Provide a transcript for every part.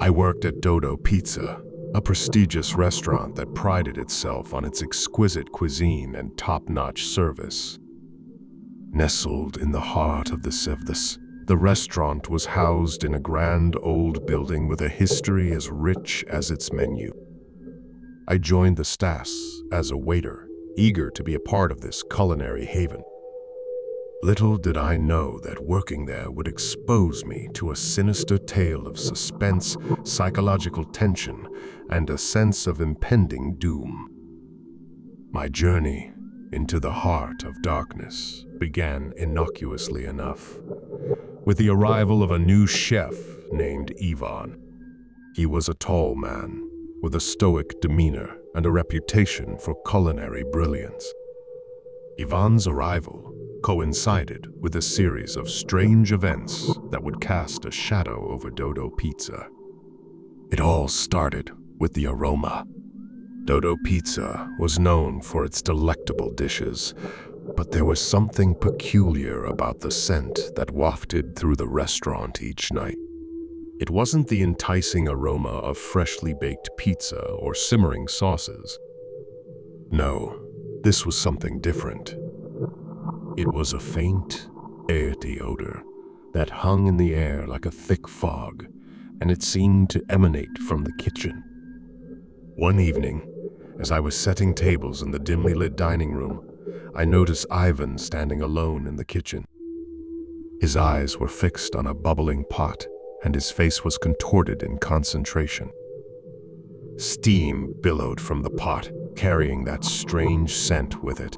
I worked at Dodo Pizza, a prestigious restaurant that prided itself on its exquisite cuisine and top-notch service. Nestled in the heart of the restaurant was housed in a grand old building with a history as rich as its menu. I joined the staff as a waiter, eager to be a part of this culinary haven. Little did I know that working there would expose me to a sinister tale of suspense, psychological tension, and a sense of impending doom. My journey into the heart of darkness began innocuously enough, with the arrival of a new chef named Ivan. He was a tall man, with a stoic demeanor and a reputation for culinary brilliance. Ivan's arrival coincided with a series of strange events that would cast a shadow over Dodo Pizza. It all started with the aroma. Dodo Pizza was known for its delectable dishes, but there was something peculiar about the scent that wafted through the restaurant each night. It wasn't the enticing aroma of freshly baked pizza or simmering sauces. No, this was something different. It was a faint, earthy odor that hung in the air like a thick fog, and it seemed to emanate from the kitchen. One evening, as I was setting tables in the dimly lit dining room, I noticed Ivan standing alone in the kitchen. His eyes were fixed on a bubbling pot, and his face was contorted in concentration. Steam billowed from the pot, carrying that strange scent with it.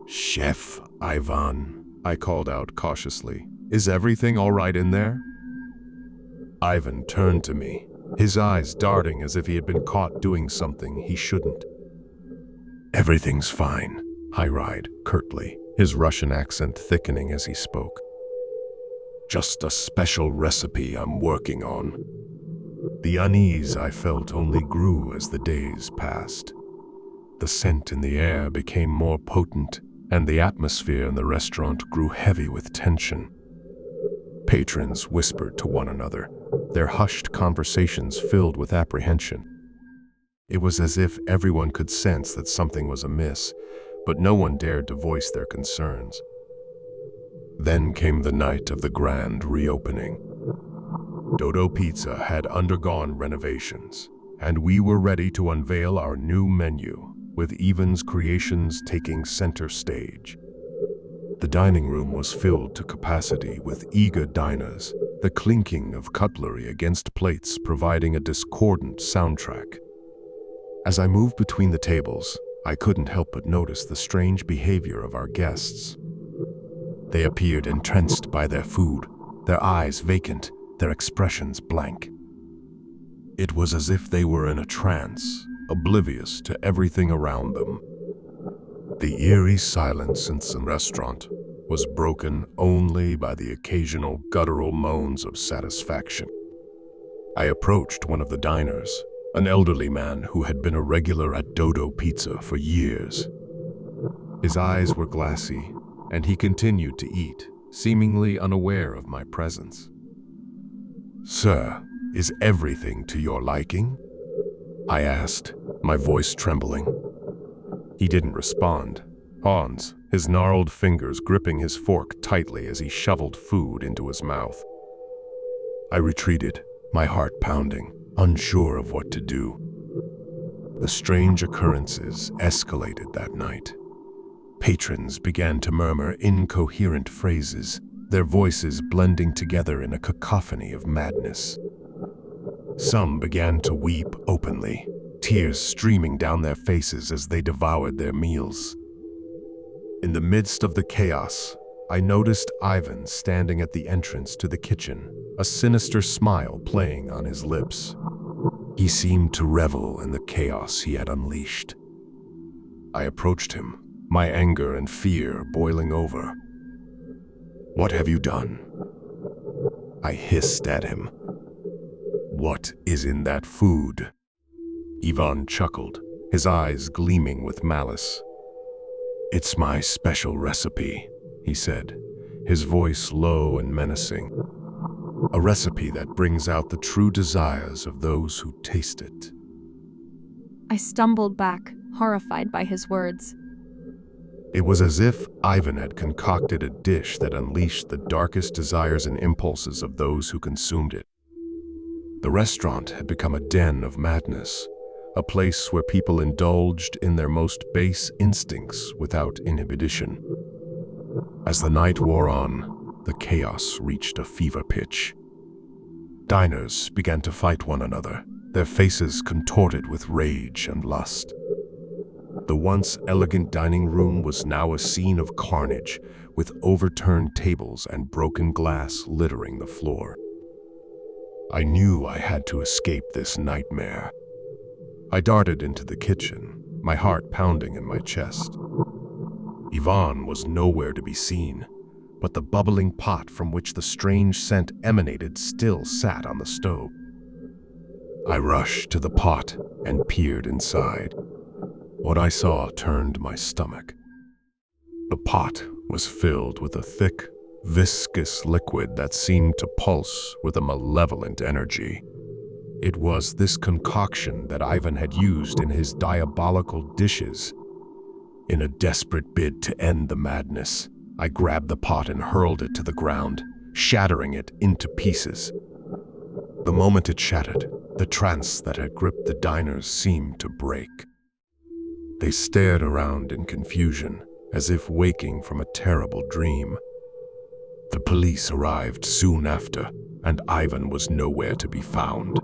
"Chef Ivan," I called out cautiously, "is everything all right in there?" Ivan turned to me, his eyes darting as if he had been caught doing something he shouldn't. "Everything's fine," I lied curtly, his Russian accent thickening as he spoke. "Just a special recipe I'm working on." The unease I felt only grew as the days passed. The scent in the air became more potent, and the atmosphere in the restaurant grew heavy with tension. Patrons whispered to one another, their hushed conversations filled with apprehension. It was as if everyone could sense that something was amiss, but no one dared to voice their concerns. Then came the night of the grand reopening. Dodo Pizza had undergone renovations, and we were ready to unveil our new menu, with Ivan's creations taking center stage. The dining room was filled to capacity with eager diners, the clinking of cutlery against plates providing a discordant soundtrack. As I moved between the tables, I couldn't help but notice the strange behavior of our guests. They appeared entranced by their food, their eyes vacant, their expressions blank. It was as if they were in a trance, oblivious to everything around them. The eerie silence in the restaurant was broken only by the occasional guttural moans of satisfaction. I approached one of the diners, an elderly man who had been a regular at Dodo Pizza for years. His eyes were glassy, and he continued to eat, seemingly unaware of my presence. "Sir, is everything to your liking?" I asked, my voice trembling. He didn't respond. Hans, his gnarled fingers gripping his fork tightly as he shoveled food into his mouth. I retreated, my heart pounding, unsure of what to do. The strange occurrences escalated that night. Patrons began to murmur incoherent phrases, their voices blending together in a cacophony of madness. Some began to weep openly, tears streaming down their faces as they devoured their meals. In the midst of the chaos, I noticed Ivan standing at the entrance to the kitchen, a sinister smile playing on his lips. He seemed to revel in the chaos he had unleashed. I approached him, my anger and fear boiling over. "What have you done?" I hissed at him. "What is in that food?" Ivan chuckled, his eyes gleaming with malice. "It's my special recipe," he said, his voice low and menacing. A recipe that brings out the true desires of those who taste it. I stumbled back, horrified by his words. It was as if Ivan had concocted a dish that unleashed the darkest desires and impulses of those who consumed it. The restaurant had become a den of madness, a place where people indulged in their most base instincts without inhibition. As the night wore on, the chaos reached a fever pitch. Diners began to fight one another, their faces contorted with rage and lust. The once elegant dining room was now a scene of carnage, with overturned tables and broken glass littering the floor. I knew I had to escape this nightmare. I darted into the kitchen, my heart pounding in my chest. Ivan was nowhere to be seen, but the bubbling pot from which the strange scent emanated still sat on the stove. I rushed to the pot and peered inside. What I saw turned my stomach. The pot was filled with a thick, viscous liquid that seemed to pulse with a malevolent energy. It was this concoction that Ivan had used in his diabolical dishes. In a desperate bid to end the madness, I grabbed the pot and hurled it to the ground, shattering it into pieces. The moment it shattered, the trance that had gripped the diners seemed to break. They stared around in confusion, as if waking from a terrible dream. The police arrived soon after, and Ivan was nowhere to be found.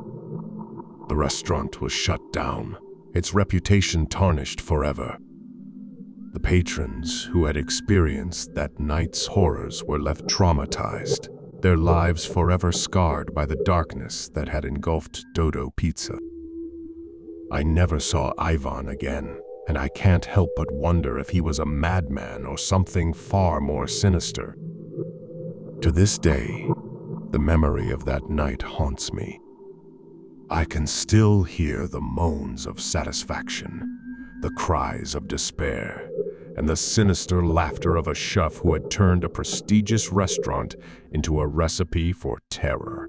The restaurant was shut down, its reputation tarnished forever. The patrons who had experienced that night's horrors were left traumatized, their lives forever scarred by the darkness that had engulfed Dodo Pizza. I never saw Ivan again, and I can't help but wonder if he was a madman or something far more sinister. To this day, the memory of that night haunts me. I can still hear the moans of satisfaction, the cries of despair, and the sinister laughter of a chef who had turned a prestigious restaurant into a recipe for terror.